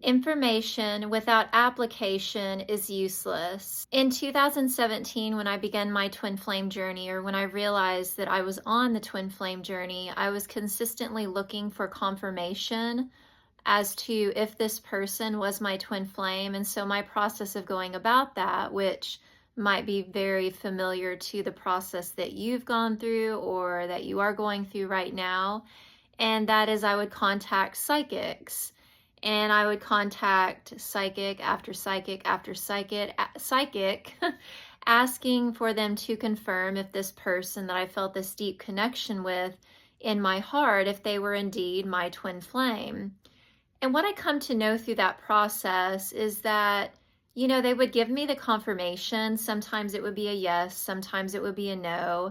Information without application is useless. In 2017, when I began my twin flame journey, or when I realized that I was on the twin flame journey, I was consistently looking for confirmation as to if this person was my twin flame. And so my process of going about that, which might be very familiar to the process that you've gone through or that you are going through right now, and that is I would contact psychics. And I would contact psychic after psychic after psychic, asking for them to confirm if this person that I felt this deep connection with in my heart, if they were indeed my twin flame. And what I come to know through that process is that, they would give me the confirmation. Sometimes it would be a yes, sometimes it would be a no.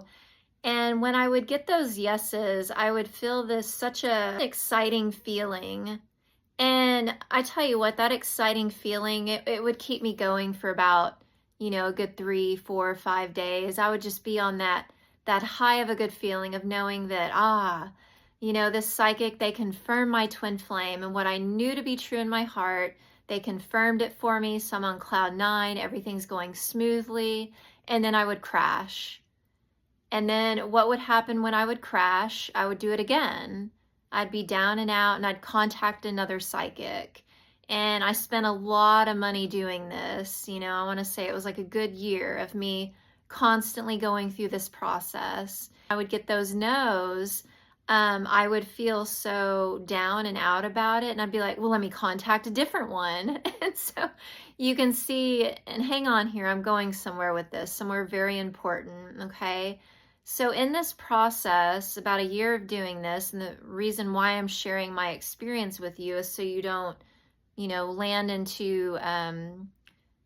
And when I would get those yeses, I would feel this such a exciting feeling. And I tell you what, that exciting feeling, it would keep me going for about, a good 3, 4, 5 days. I would just be on that high of a good feeling of knowing that, this psychic, they confirmed my twin flame and what I knew to be true in my heart, they confirmed it for me. So I'm on cloud 9, everything's going smoothly, and then I would crash. And then what would happen when I would crash? I would do it again. I'd be down and out and I'd contact another psychic. And I spent a lot of money doing this. I want to say it was like a good year of me constantly going through this process. I would get those no's. I would feel so down and out about it. And I'd be like, well, let me contact a different one. And so you can see, and hang on here, I'm going somewhere with this, somewhere very important, okay? So in this process, about a year of doing this, and the reason why I'm sharing my experience with you is so you don't, land into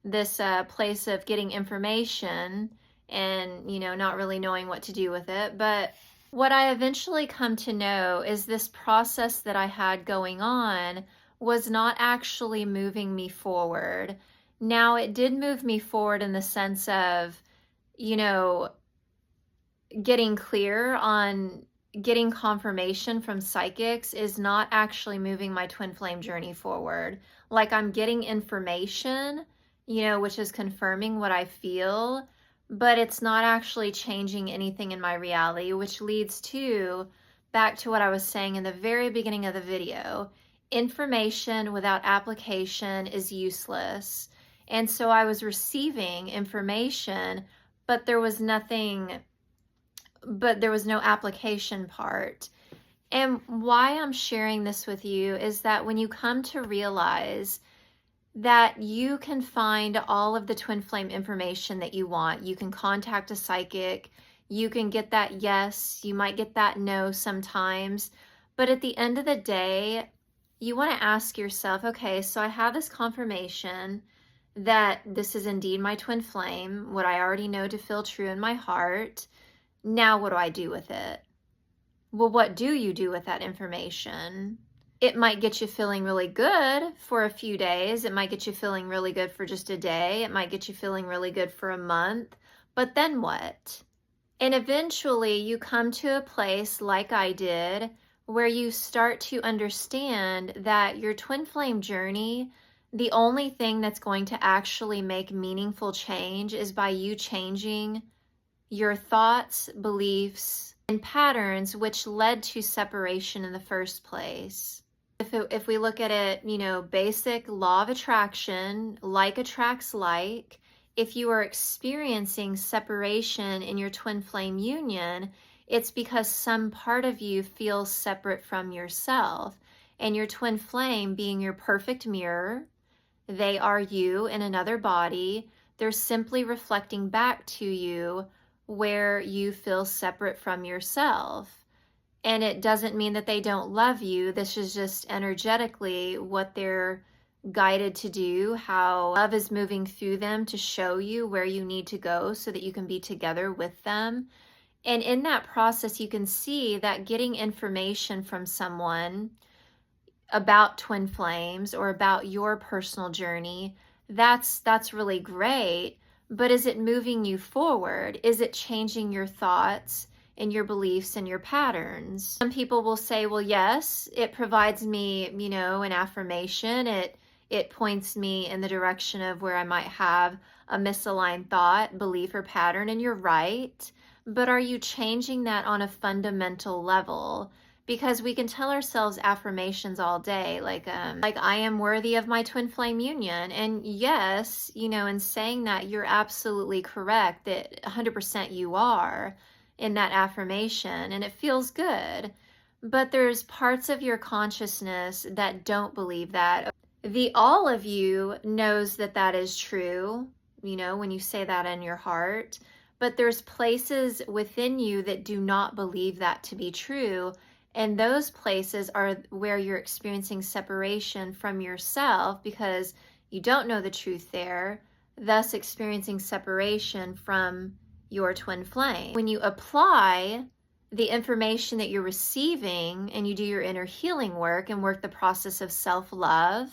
this place of getting information and, not really knowing what to do with it. But what I eventually come to know is this process that I had going on was not actually moving me forward. Now, it did move me forward in the sense of, getting clear on getting confirmation from psychics is not actually moving my twin flame journey forward. Like, I'm getting information, which is confirming what I feel, but it's not actually changing anything in my reality, which leads back to what I was saying in the very beginning of the video. Information without application is useless. And so I was receiving information, but there was no application part. And why I'm sharing this with you is that when you come to realize that you can find all of the twin flame information that you want, you can contact a psychic, you can get that yes, you might get that no sometimes, but at the end of the day, you want to ask yourself, okay, so I have this confirmation that this is indeed my twin flame, what I already know to feel true in my heart. Now what do I do with it? Well, what do you do with that information? It might get you feeling really good for a few days. It might get you feeling really good for just a day. It might get you feeling really good for a month. But then what? And eventually you come to a place like I did where you start to understand that your twin flame journey, the only thing that's going to actually make meaningful change is by you changing your thoughts, beliefs, and patterns which led to separation in the first place. If we look at it, basic law of attraction, like attracts like, if you are experiencing separation in your twin flame union, it's because some part of you feels separate from yourself. And your twin flame being your perfect mirror, they are you in another body. They're simply reflecting back to you where you feel separate from yourself. And it doesn't mean that they don't love you. This is just energetically what they're guided to do, how love is moving through them to show you where you need to go so that you can be together with them. And in that process, you can see that getting information from someone about twin flames or about your personal journey, that's really great. But is it moving you forward? Is it changing your thoughts and your beliefs and your patterns? Some people will say, well, yes, it provides me, an affirmation. it points me in the direction of where I might have a misaligned thought, belief, or pattern, and you're right. But are you changing that on a fundamental level? Because we can tell ourselves affirmations all day, like I am worthy of my twin flame union. And yes, in saying that, you're absolutely correct that 100% you are in that affirmation, and it feels good. But there's parts of your consciousness that don't believe that. The all of you knows that that is true, when you say that in your heart, but there's places within you that do not believe that to be true. And those places are where you're experiencing separation from yourself because you don't know the truth there, thus experiencing separation from your twin flame. When you apply the information that you're receiving and you do your inner healing work and work the process of self-love,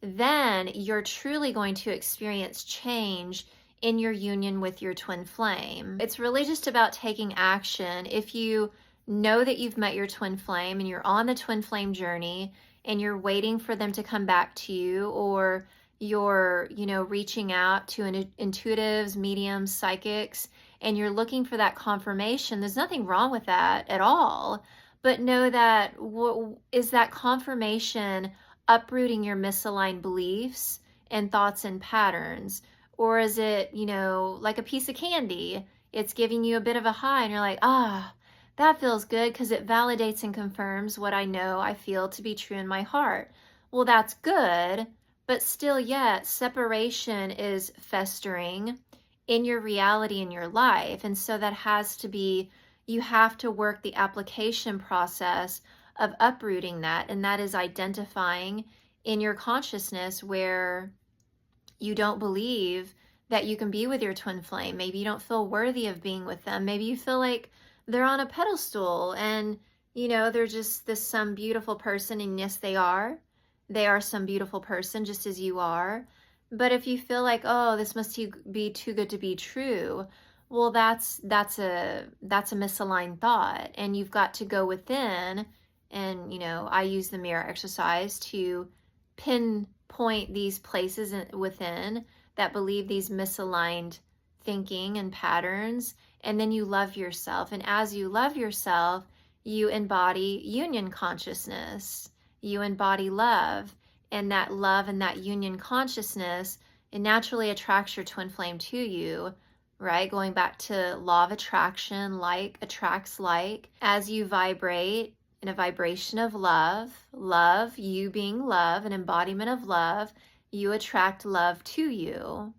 then you're truly going to experience change in your union with your twin flame. It's really just about taking action. If you know that you've met your twin flame and you're on the twin flame journey and you're waiting for them to come back to you, or you're, reaching out to intuitives, mediums, psychics, and you're looking for that confirmation, there's nothing wrong with that at all. But know that is that confirmation uprooting your misaligned beliefs and thoughts and patterns? Or is it, like a piece of candy? It's giving you a bit of a high and you're like, that feels good because it validates and confirms what I know I feel to be true in my heart. Well, that's good, but still yet separation is festering in your reality in your life. And so that has to be, you have to work the application process of uprooting that, and that is identifying in your consciousness where you don't believe that you can be with your twin flame. Maybe you don't feel worthy of being with them. Maybe you feel like they're on a pedestal and they're just some beautiful person, and yes, they are some beautiful person just as you are. But if you feel like, oh, this must be too good to be true, well, that's a misaligned thought, and you've got to go within. And I use the mirror exercise to pinpoint these places within that believe these misaligned thinking and patterns, and then you love yourself. And as you love yourself, you embody union consciousness. You embody love, and that love and that union consciousness, it naturally attracts your twin flame to you, right? Going back to law of attraction, like attracts like. As you vibrate in a vibration of love, you being love, an embodiment of love, you attract love to you.